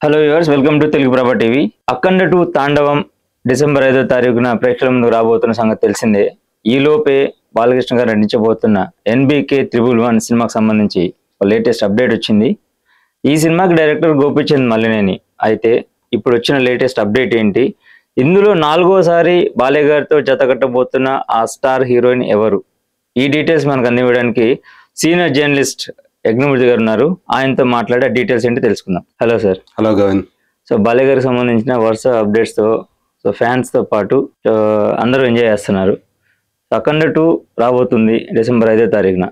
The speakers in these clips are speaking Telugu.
Hello viewers, welcome to Telugu Prabha TV. Akhanda 2 Thandavam December 5వ తారీఖున ప్రేక్షకుల ముందుకు రాబోతున్న సంగతి తెలిసిందే. ఈ లోపే బాలకృష్ణ గారు నటించబోతున్న NBK 111 సినిమాకి సంబంధించి లేటెస్ట్ అప్డేట్ వచ్చింది. ఈ సినిమాకి డైరెక్టర్ గోపీచంద్ మలినేని. అయితే ఇప్పుడు వచ్చిన లేటెస్ట్ అప్డేట్ ఏంటి, ఇందులో 4వసారి బాలయ్య గారితో జతకట్టబోతున్న ఆ స్టార్ హీరోయిన్ ఎవరు? ఈ డీటెయిల్స్ మనకు అందివ్వడానికి సీనియర్ జర్నలిస్ట్ యజ్ఞమూర్తి గారు ఉన్నారు. ఆయనతో మాట్లాడే డీటెయిల్స్ ఏంటి తెలుసుకుందాం. Hello sir. Hello Govind. So Balayya గారికి సంబంధించిన వరుస అప్డేట్స్ తో ఫ్యాన్స్ తో పాటు అందరూ ఎంజాయ్ చేస్తున్నారు. అఖండ 2 రాబోతుంది డిసెంబర్ 5వ తారీఖున.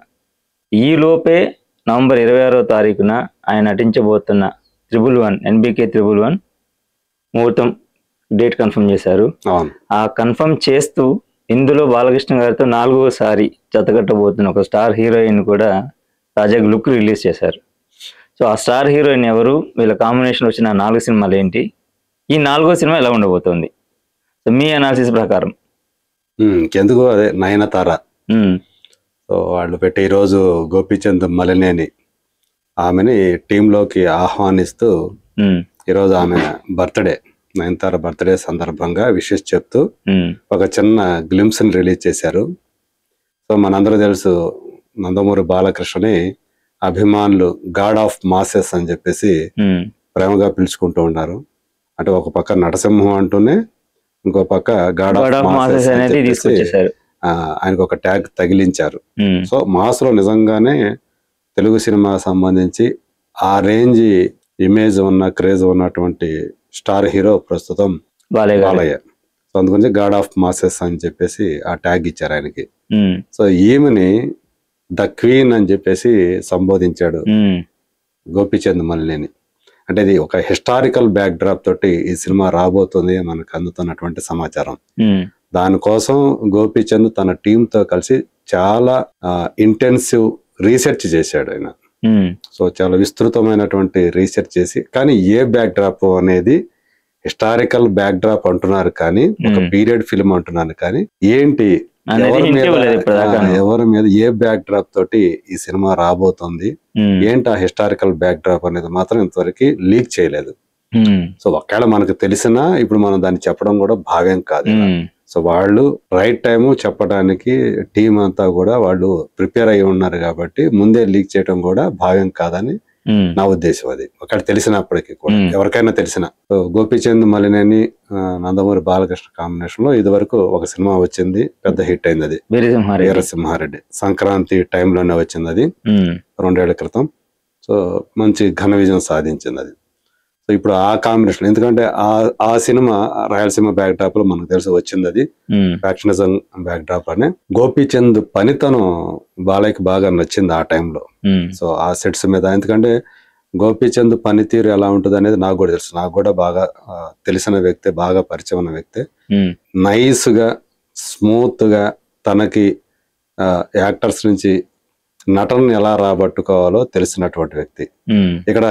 ఈ లోపే నవంబర్ 26వ తారీఖున ఆయన నటించబోతున్న 111 NBK 111 ముహూర్తం డేట్ కన్ఫర్మ్ చేశారు. ఆ కన్ఫర్మ్ చేస్తూ ఇందులో బాలకృష్ణ గారితో 4వసారి జతకట్టబోతున్న ఒక స్టార్ హీరోయిన్ కూడా తాజాగా లుక్ రిలీజ్ చేశారు. సో ఆ స్టార్ హీరోయిన్ ఎవరు, వీళ్ళ కాంబినేషన్ వచ్చిన 4 సినిమాలు ఏంటి, ఈ 4వ సినిమా ఎలా ఉండబోతోంది, సో మీ అనాలిసిస్ ప్రకారం? ఎందుకు అదే నయనతార. సో వాళ్ళు పెట్టి ఈరోజు గోపీచంద్ మలినేని ఆమెని టీంలోకి ఆహ్వానిస్తూ ఈరోజు ఆమె బర్త్డే, నయనతార బర్త్డే సందర్భంగా విషెస్ చెప్తూ ఒక చిన్న గ్లిమ్స్ ని రిలీజ్ చేశారు. సో మనందరూ తెలుసు, నందమూరి బాలకృష్ణని అభిమానులు గాడ్ ఆఫ్ మాసెస్ అని చెప్పేసి ప్రేమగా పిలుచుకుంటూ ఉన్నారు. అంటే ఒక పక్క నటసింహం అంటూనే ఇంకో పక్క గాడ్ ఆఫ్ మాసెస్ అనేది ఆయనకు ఒక ట్యాగ్ తగిలించారు. సో మాస్ లో నిజంగానే తెలుగు సినిమా సంబంధించి ఆ రేంజ్ ఇమేజ్ ఉన్న క్రేజ్ ఉన్నటువంటి స్టార్ హీరో ప్రస్తుతం బాలయ్య. సో అందుగురించి గాడ్ ఆఫ్ మాసెస్ అని చెప్పేసి ఆ ట్యాగ్ ఇచ్చారు ఆయనకి. సో ఈమెని ద క్వీన్ అని చెప్పేసి సంబోధించాడు గోపీచంద్ మలినేని. అంటే ఇది ఒక హిస్టారికల్ బ్యాక్ డ్రాప్ తోటి ఈ సినిమా రాబోతుంది మనకు అందుతున్నటువంటి సమాచారం. దానికోసం గోపీచంద్ తన టీమ్ తో కలిసి చాలా ఇంటెన్సివ్ రీసెర్చ్ చేశాడు ఆయన. సో చాలా విస్తృతమైనటువంటి రీసెర్చ్ చేసి, కానీ ఏ బ్యాక్ డ్రాప్ అనేది హిస్టారికల్ బ్యాక్ డ్రాప్ అంటున్నారు కానీ ఒక పీరియడ్ ఫిల్మ్ అంటున్నారు కానీ ఏంటి, ఎవరి మీద ఏ బ్యాక్ డ్రాప్ తోటి ఈ సినిమా రాబోతుంది, ఏంటి ఆ హిస్టారికల్ బ్యాక్ డ్రాప్ అనేది మాత్రం ఇంతవరకు లీక్ చేయలేదు. సో ఒకవేళ మనకు తెలిసినా ఇప్పుడు మనం దాన్ని చెప్పడం కూడా భావ్యం కాదు. సో వాళ్ళు రైట్ టైము చెప్పడానికి టీం అంతా కూడా వాళ్ళు ప్రిపేర్ అయి ఉన్నారు కాబట్టి ముందే లీక్ చేయడం కూడా భావ్యం కాదని నా ఉద్దేశం. అది ఒకటి తెలిసినప్పటికీ కూడా ఎవరికైనా తెలిసిన గోపీచంద్ మలినేని నందమూరి బాలకృష్ణ కాంబినేషన్ లో ఇది వరకు ఒక సినిమా వచ్చింది, పెద్ద హిట్ అయింది. అది వీరసింహారెడ్డి. సంక్రాంతి టైంలోనే వచ్చింది అది 2 ఏళ్ల క్రితం. సో మంచి ఘన విజయం సాధించింది అది. సో ఇప్పుడు ఆ కాంబినేషన్, ఎందుకంటే ఆ సినిమా రాయలసీమ బ్యాక్ డ్రాప్ లో మనకు తెలిసి వచ్చింది. అది ఫ్యాక్షనిజం బ్యాక్ డ్రాప్ అనే గోపీచంద్ పనితనం బాలయ్యకి బాగా నచ్చింది ఆ టైంలో. సో ఆ సెట్స్ మీద, ఎందుకంటే గోపీచంద్ పనితీరు ఎలా ఉంటుంది అనేది నాకు కూడా తెలుసు. నాకు కూడా బాగా తెలిసిన వ్యక్తే, బాగా పరిచయం ఉన్న వ్యక్తే. నైస్ గా స్మూత్ గా తనకి యాక్టర్స్ నుంచి నటనని ఎలా రాబట్టుకోవాలో తెలిసినటువంటి వ్యక్తి. ఇక్కడ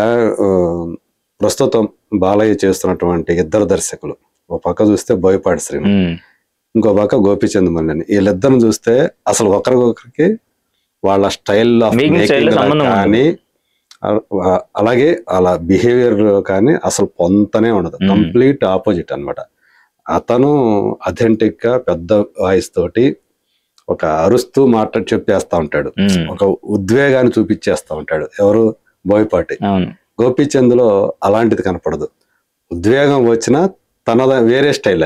ప్రస్తుతం బాలయ్య చేస్తున్నటువంటి 2 దర్శకులు, ఒక పక్క చూస్తే బోయపాటి శ్రీను, ఇంకో పక్క గోపీచంద్ మలినేని. వీళ్ళిద్దరిని చూస్తే అసలు ఒకరికొకరికి వాళ్ళ స్టైల్ ఆఫ్ మేకింగ్ కానీ అలాగే అలా బిహేవియర్ కానీ అసలు పొంతనే ఉండదు. కంప్లీట్ ఆపోజిట్ అన్నమాట. అతను అథెంటిక్ గా పెద్ద వాయిస్ తోటి ఒక అరుస్తూ చెప్పేస్తా ఉంటాడు, ఒక ఉద్వేగాన్ని చూపించేస్తా ఉంటాడు. ఎవరు? బోయపాటి. గోపీచంద్ లో అలాంటిది కనపడదు. ఉద్వేగం వచ్చినా తన వేరే స్టైల్,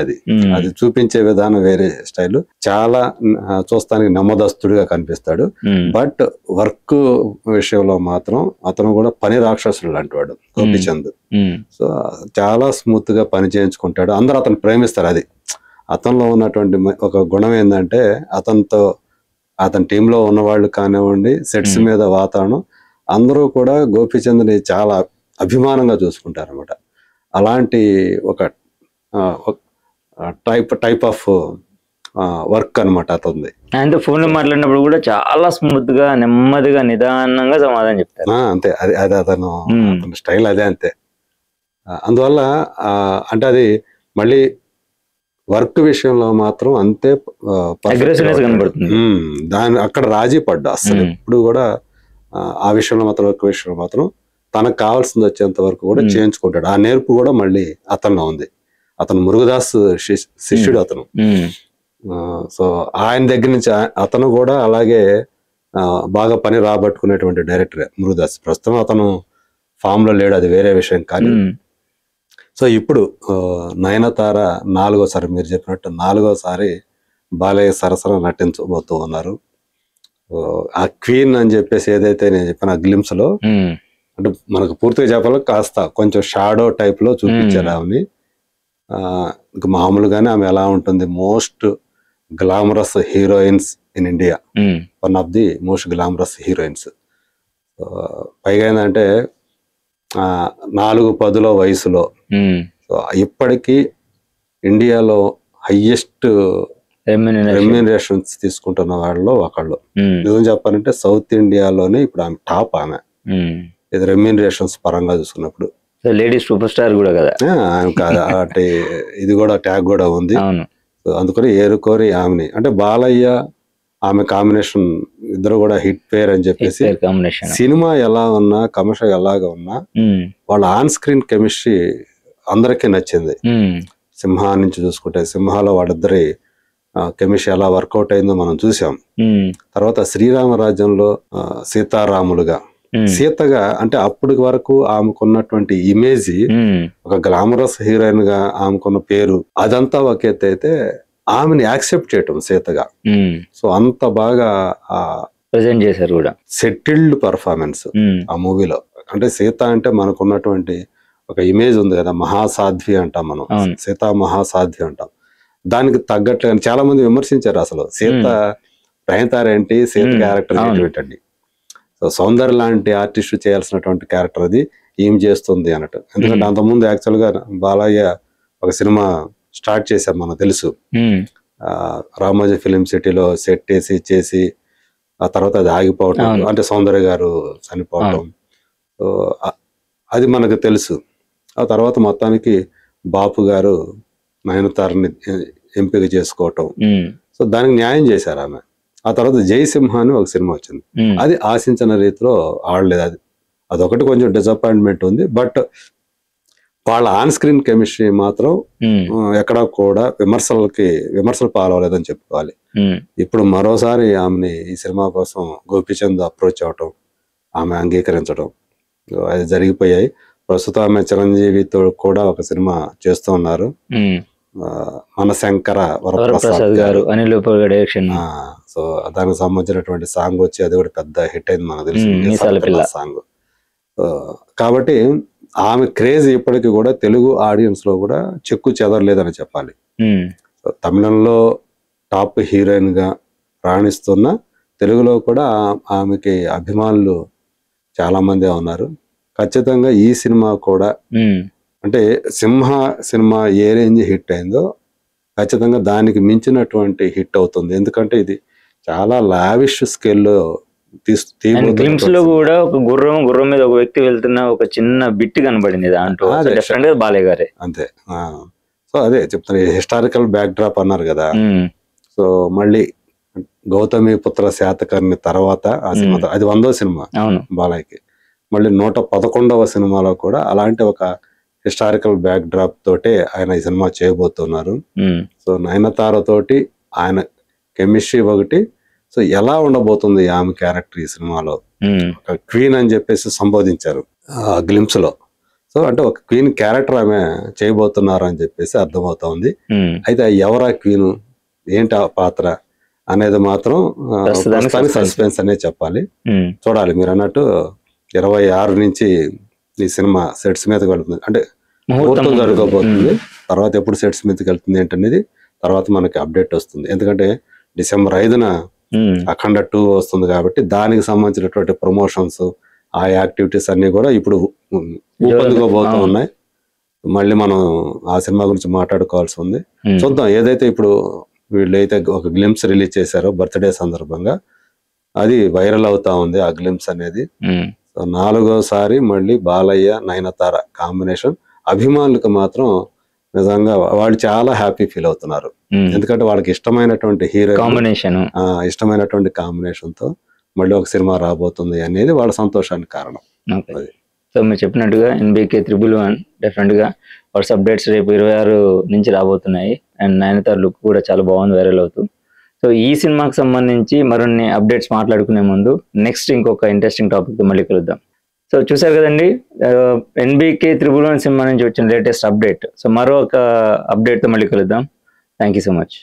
అది చూపించే విధానం వేరే స్టైల్. చాలా చూస్తానికి నెమ్మదస్తుడిగా కనిపిస్తాడు. బట్ వర్క్ విషయంలో మాత్రం అతను కూడా పని రాక్షసుడు లాంటి వాడు గోపీచంద్. సో చాలా స్మూత్ గా పని చేయించుకుంటాడు. అందరూ అతను ప్రేమిస్తారు. అది అతనిలో ఉన్నటువంటి ఒక గుణం ఏంటంటే, అతని టీంలో ఉన్నవాళ్ళు కానివ్వండి, సెట్స్ మీద వాతావరణం, అందరూ కూడా గోపీచంద్ని చాలా అభిమానంగా చూసుకుంటారు అనమాట. అలాంటి ఒక టైప్ ఆఫ్ వర్క్ అనమాట అతనిది. ఆయనతో ఫోన్ లో మాట్లాడినప్పుడు కూడా చాలా స్మూత్ గా, నెమ్మదిగా, నిదానంగా సమాధానం చెప్తారు. అంతే, అది అతను స్టైల్ అదే. అంతే. అందువల్ల అంటే అది మళ్ళీ వర్క్ విషయంలో మాత్రం అంతే దాని అక్కడ రాజీ పడ్డా అసలు ఎప్పుడు కూడా ఆ విషయంలో మాత్రం, వర్క్ విషయంలో మాత్రం తనకు కావాల్సింది వచ్చేంత వరకు కూడా చేయించుకుంటాడు. ఆ నేర్పు కూడా మళ్ళీ అతనిలో ఉంది. అతను మురుగదాస్ శిష్యుడు అతను. సో ఆయన దగ్గర నుంచి అతను కూడా అలాగే బాగా పని రాబట్టుకునేటువంటి డైరెక్టర్ మురుగదాస్. ప్రస్తుతం అతను ఫామ్ లో లేడు, అది వేరే విషయం. కానీ సో ఇప్పుడు నయనతార 4వసారి, మీరు చెప్పినట్టు 4వసారి బాలయ్య సరసన నటించబోతూ ఉన్నారు. ఆ క్వీన్ అని చెప్పేసి ఏదైతే నేను చెప్పిన గ్లిమ్స్ లో, అంటే మనకు పూర్తిగా చెప్పాలి కాస్త కొంచెం షాడో టైప్ లో చూపించారు ఆమెని. ఇంకా మామూలుగానే ఆమె ఎలా ఉంటుంది, most glamorous heroines in India, one of the most glamorous heroines. పైగా ఏంటంటే 4-10 వయసులో సో ఇప్పటికీ ఇండియాలో హైయెస్ట్ రెమ్యూనరేషన్స్ తీసుకుంటున్న వాళ్ళలో ఒకళ్ళు. నిజం చెప్పాలంటే సౌత్ ఇండియాలోనే ఇప్పుడు ఆమె టాప్. ఆమె ఇది రెమ్యూనరేషన్స్ పరంగా చూసుకున్నప్పుడు లేడీస్ సూపర్ స్టార్ కూడా కదా అంటే ఇది కూడా ట్యాగ్ కూడా ఉంది. అందుకని ఏరుకోరి ఆమెని, అంటే బాలయ్య ఆమె కాంబినేషన్ ఇద్దరు కూడా హిట్ పేర్ అని చెప్పేసి, సినిమా ఎలా ఉన్నా కమర్షియల్ ఎలాగా ఉన్నా వాళ్ళ ఆన్ స్క్రీన్ కెమిస్ట్రీ అందరికీ నచ్చింది. సింహ నుంచి చూసుకుంటే సింహాలో వాళ్ళిద్దరి కెమిస్ట్రీ ఎలా వర్కౌట్ అయిందో మనం చూసాం. తర్వాత శ్రీరామరాజ్యంలో సీతారాములుగా, సీతగా, అంటే అప్పటి వరకు ఆమెకున్నటువంటి ఇమేజ్, ఒక గ్లామరస్ హీరోయిన్ గా ఆమెకున్న పేరు, అదంతా ఒక ఎత్తు అయితే ఆమెని యాక్సెప్ట్ చేయటం సీతగా. సో అంత బాగా ప్రెజెంట్ చేశారు కూడా, సెటిల్డ్ పర్ఫార్మెన్స్ ఆ మూవీలో. అంటే సీత అంటే మనకున్నటువంటి ఒక ఇమేజ్ ఉంది కదా, మహాసాధ్వి అంటాం మనం, సీతా మహాసాధ్వి అంటాం. దానికి తగ్గట్టు చాలా మంది విమర్శించారు, అసలు సీత నయనతార ఏంటి, సీత క్యారెక్టర్ ఏంటండి, సో సౌందర్య లాంటి ఆర్టిస్ట్ చేయాల్సినటువంటి క్యారెక్టర్ అది ఏం చేస్తుంది అన్నట్టు. ఎందుకంటే అంతకుముందు యాక్చువల్ గా బాలయ్య ఒక సినిమా స్టార్ట్ చేశాం మనకు తెలుసు, రామోజీ ఫిలిం సిటీలో సెట్ చేసి ఆ తర్వాత అది ఆగిపోవటం, అంటే సౌందర్య గారు చనిపోవటం, అది మనకు తెలుసు. ఆ తర్వాత మొత్తానికి బాపు గారు నయనతారని ఎంపిక చేసుకోవటం, సో దానికి న్యాయం చేశారు ఆమె. ఆ తర్వాత జయసింహ అని ఒక సినిమా వచ్చింది, అది ఆశించిన రీతిలో ఆడలేదు. అదొకటి కొంచెం డిసప్పాయింట్మెంట్ ఉంది. బట్ వాళ్ళ ఆన్ స్క్రీన్ కెమిస్ట్రీ మాత్రం ఎక్కడా కూడా విమర్శలు పాలవలేదని చెప్పుకోవాలి. ఇప్పుడు మరోసారి ఆమెని ఈ సినిమా కోసం గోపీచంద్ అప్రోచ్ అవటం, ఆమె అంగీకరించడం, అది జరిగిపోయాయి. ప్రస్తుతం ఆమె చిరంజీవితో కూడా ఒక సినిమా చేస్తూ ఉన్నారు, మనశంకర వరప్రసాద్ గారు, డైరెక్షన్. సో దానికి సంబంధించినటువంటి సాంగ్ వచ్చి అది కూడా పెద్ద హిట్ అయింది మనకు తెలుసు సాంగ్. కాబట్టి ఆమె క్రేజ్ ఇప్పటికీ కూడా తెలుగు ఆడియన్స్ లో కూడా చెక్కు చెదరలేదని చెప్పాలి. తమిళంలో టాప్ హీరోయిన్ గా రాణిస్తున్న తెలుగులో కూడా ఆమెకి అభిమానులు చాలా మంది ఉన్నారు. ఖచ్చితంగా ఈ సినిమా కూడా, అంటే సింహ సినిమా ఏ రేంజ్ హిట్ అయిందో ఖచ్చితంగా దానికి మించినటువంటి హిట్ అవుతుంది. ఎందుకంటే ఇది చాలా లావిష్ స్కేల్లో గ్లిమ్స్ లో కూడా ఒక గుర్రం మీద ఒక వ్యక్తి వెళ్తున్న ఒక చిన్న బిట్ కనబడింది దాంట్లో, బాలయ్య గారే అంతే. సో అదే చెప్తాను, హిస్టారికల్ బ్యాక్ డ్రాప్ అన్నారు కదా. సో మళ్ళీ గౌతమి పుత్ర శాతకర్ణి తర్వాత ఆ సినిమా, అది 100వ సినిమా బాలయ్యకి. మళ్ళీ 111వ సినిమాలో కూడా అలాంటి ఒక హిస్టారికల్ బ్యాక్ డ్రాప్ తోటే ఆయన ఈ సినిమా చేయబోతున్నారు. సో నయనతార తోటి ఆయన కెమిస్ట్రీ ఒకటి. సో ఎలా ఉండబోతుంది ఆమె క్యారెక్టర్ ఈ సినిమాలో, ఒక క్వీన్ అని చెప్పేసి సంబోధించారు గ్లిమ్స్ లో. సో అంటే ఒక క్వీన్ క్యారెక్టర్ ఆమె చేయబోతున్నారు అని చెప్పేసి అర్థమవుతోంది. అయితే ఎవరా క్వీన్, ఏంటి ఆ పాత్ర అనేది మాత్రం సస్పెన్స్ అనే చెప్పాలి. చూడాలి. మీరు అన్నట్టు 26 నుంచి ఈ సినిమా సెట్స్ మీదకి వెళ్తుంది, అంటే ముహూర్తం జరగబోతుంది. తర్వాత ఎప్పుడు సెట్స్ మీదకి వెళ్తుంది ఏంటనేది తర్వాత మనకి అప్డేట్ వస్తుంది. ఎందుకంటే డిసెంబర్ 5న అఖండ 2 వస్తుంది కాబట్టి దానికి సంబంధించినటువంటి ప్రమోషన్స్, ఆ యాక్టివిటీస్ అన్ని కూడా ఇప్పుడు ఊపందుకోబోతూ ఉన్నాయి. మళ్ళీ మనం ఆ సినిమా గురించి మాట్లాడుకోవాల్సి ఉంది. చూద్దాం. ఏదైతే ఇప్పుడు వీళ్ళైతే ఒక గ్లిమ్స్ రిలీజ్ చేశారో బర్త్డే సందర్భంగా, అది వైరల్ అవుతా ఉంది ఆ గ్లిమ్స్ అనేది. 4వసారి మళ్ళీ బాలయ్య నయనతార కాంబినేషన్. అభిమానులకు మాత్రం నిజంగా వాళ్ళు చాలా హ్యాపీ ఫీల్ అవుతున్నారు. ఎందుకంటే వాళ్ళకి ఇష్టమైనటువంటి హీరో కాంబినేషన్, ఇష్టమైనటువంటి కాంబినేషన్ తో మళ్ళీ ఒక సినిమా రాబోతుంది అనేది వాళ్ళ సంతోషానికి కారణం. సో మీరు చెప్పినట్టుగా NBK 111 డెఫినెట్గా వరుస అప్డేట్స్ రేపు 26 నుంచి రాబోతున్నాయి. అండ్ నయనతార లుక్ కూడా చాలా బాగుంది వైరల్ అవుతూ. సో ఈ సినిమాకి సంబంధించి మరిన్ని అప్డేట్స్ మాట్లాడుకునే ముందు నెక్స్ట్ ఇంకొక ఇంట్రెస్టింగ్ టాపిక్తో మళ్ళీ కలుద్దాం. సో చూసారు కదండి, NBK 111 సినిమా నుంచి వచ్చిన లేటెస్ట్ అప్డేట్. సో మరో ఒక అప్డేట్తో మళ్ళీ కలుద్దాం. Thank you so much.